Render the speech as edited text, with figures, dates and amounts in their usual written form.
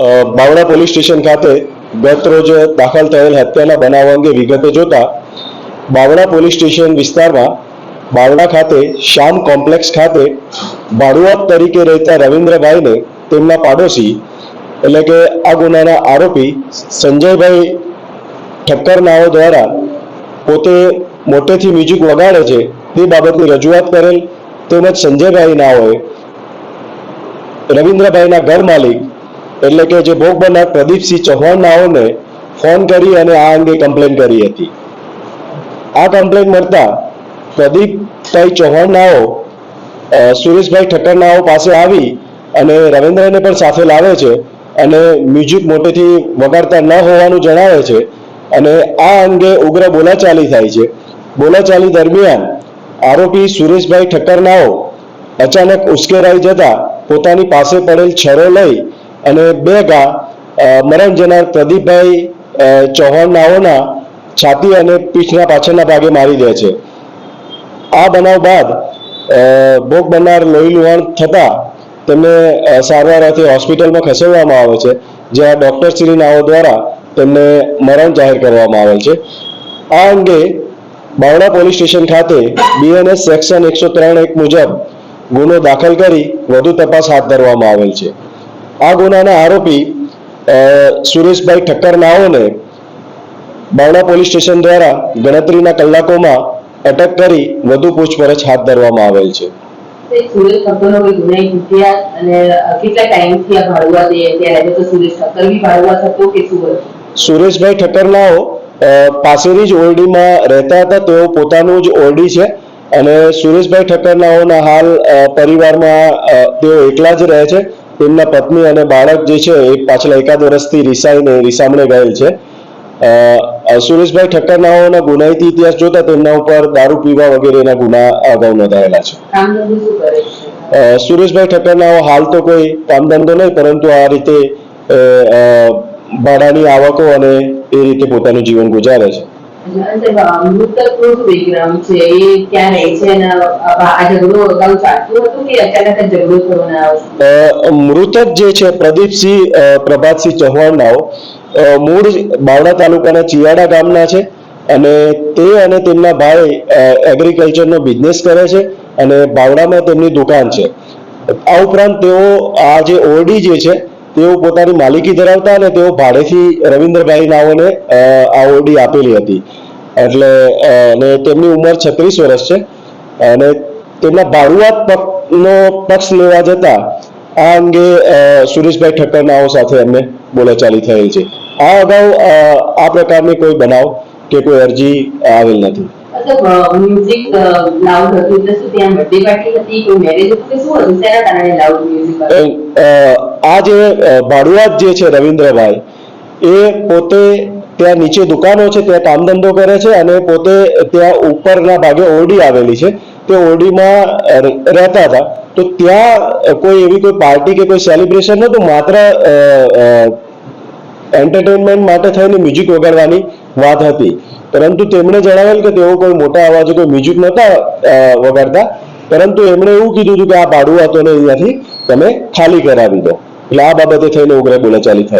Bavla police station ખાતે ગત રોજ દાખલ થયેલ હત્યાના બનાવ અંગે વિગતે જોતા બાવળા પોલીસ સ્ટેશન વિસ્તારમાં બાવળા ખાતે શ્યામ કોમ્પ્લેક્સ ખાતે ભાડુઆત તરીકે રહેતા રવિન્દ્રભાઈને તેમના પાડોશી એટલે કે આ ગુનાના આરોપી સંજયભાઈ ઠક્કર નાઓ દ્વારા પોતે મોટેથી મ્યુઝિક વગાડે છે તે બાબતની રજૂઆત કરેલ, તેમજ સંજયભાઈ નાઓએ રવિન્દ્રભાઈના ઘર માલિક એટલે કે જે ભોગ બનનાર પ્રદીપસિંહ ચૌહાણ નાઓને ફોન કરી અને આ અંગે કમ્પ્લેન કરી હતી। આ કમ્પ્લેન મળતા પ્રદીપભાઈ ચૌહાણ નાઓ સુરેશભાઈ ઠક્કર નાઓ પાસે આવી અને રવિન્દ્રને પણ સાથે લાવે છે અને મ્યુઝિક મોટેથી વગાડતા ન હોવાનું જણાવે છે અને આ અંગે ઉગ્ર બોલાચાલી થાય છે। બોલાચાલી દરમિયાન આરોપી સુરેશભાઈ ઠક્કર નાઓ અચાનક ઉશ્કેરાઈ જતા પોતાની પાસે પડેલ છરો લઈ અને બે ઘા મરણ જનાર પ્રદીપભાઈ ચૌહાણ નાઓના છાતી અને પીઠના પાછળના ભાગે મારી દે છે। આ બનાવ બાદ ભોગ બનનાર લોહી લુહાણ થતા તેમને સારવાર અર્થે હોસ્પિટલમાં ખસેડવામાં આવે છે, જ્યાં ડોક્ટર શ્રી નાઓ દ્વારા તેમને મરણ જાહેર કરવામાં આવેલ છે। આ અંગે બાવળા પોલીસ સ્ટેશન ખાતે બીએનએસ સેક્શન 103(1) મુજબ ગુનો દાખલ કરી વધુ તપાસ હાથ ધરવામાં આવેલ છે। આ ગુનાના આરોપી સુરેશભાઈ ઠક્કર નાઓને બાવળા પોલીસ સ્ટેશન દ્વારા ગણતરીના કલાકોમાં અટક કરી વધુ પૂછપરછ હાથ ધરવામાં આવેલ છે। સુરેશ ઠક્કરનો કોઈ ગુનાહિત ઇતિહાસ અને કેટલા ટાઈમથી આ ભાડુઆત ત્યારે તો સુરેશ ઠક્કર બી ભાડુઆત હતો કે શું હતું? સુરેશભાઈ ઠક્કર નાઓ પાસેની જ ઓરડીમાં રહેતા હતા। તેઓ પોતાનું જ ઓરડી છે અને સુરેશભાઈ ઠક્કર નાઓના હાલ પરિવારમાં તેઓ એકલા જ રહે છે। તેમના પત્ની અને બાળક જે છે એ પાછલા એકાદ વર્ષથી રીસામણે ગયેલ છે। સુરેશભાઈ ઠક્કર નાઓના ગુનાહિત ઇતિહાસ જોતા તેમના ઉપર દારૂ પીવા વગેરેના ગુના અગાઉ નોંધાયેલા છે। સુરેશભાઈ ઠક્કર નાઓ હાલ તો કોઈ કામ ધંધો નહીં, પરંતુ આ રીતે ભાડાની આવકો અને એ રીતે પોતાનું જીવન ગુજારે છે। મૃતક જે છે પ્રદીપસિંહ પ્રભાતસિંહ ચૌહાણ નાઓ મૂળ બાવળા તાલુકાના ચિયાડા ગામના છે અને તે અને તેમના ભાઈ એગ્રીકલ્ચરનો બિઝનેસ કરે છે અને બાવળામાં તેમની દુકાન છે। આ ઉપરાંત તેઓ આ જે ઓરડી જે છે તેઓ પોતાની માલિકી ધરાવતા અને તેઓ ભાડેથી રવિન્દ્રભાઈ નાઓને આ ઓરડી આપેલી હતી। એટલે અને તેમની ઉંમર 36 વર્ષ છે અને તેમના ભાડુઆત નો પક્ષ લેવા જતા આ અંગે સુરેશભાઈ ઠક્કર નાઓ સાથે અમને બોલાચાલી થયેલ છે। આ અગાઉ આ પ્રકારની કોઈ બનાવ કે કોઈ અરજી આવેલ નથી। મ્યુઝિક લાઉડ હતું એટલે શું ત્યાં બર્થડે પાર્ટી હતી, કોઈ મેરેજ હતું કે શું હતું, શેના કારણે લાઉડ મ્યુઝિક? આ જે ભાડુઆત જે છે રવિન્દ્રભાઈ એ પોતે ત્યાં નીચે દુકાનો છે ત્યાં કામ ધંધો કરે છે અને પોતે ત્યાં ઉપરના ભાગે ઓરડી આવેલી છે તે ઓરડીમાં રહેતા હતા। તો ત્યાં કોઈ એવી કોઈ પાર્ટી કે કોઈ સેલિબ્રેશન નહોતું, માત્ર એન્ટરટેનમેન્ટ માટે થઈને મ્યુઝિક વગાડવાની વાત હતી। પરંતુ તેમણે જણાવેલ કે તેઓ કોઈ મોટા અવાજે કોઈ મ્યુઝિક નહોતા વગાડતા, પરંતુ એમણે એવું કીધું હતું કે આ ભાડુઆતોને અહીંયાથી તમે ખાલી કરાવી દો। એટલે આ બાબતે થઈને ઉગ્ર બોલાચાલી થઈ।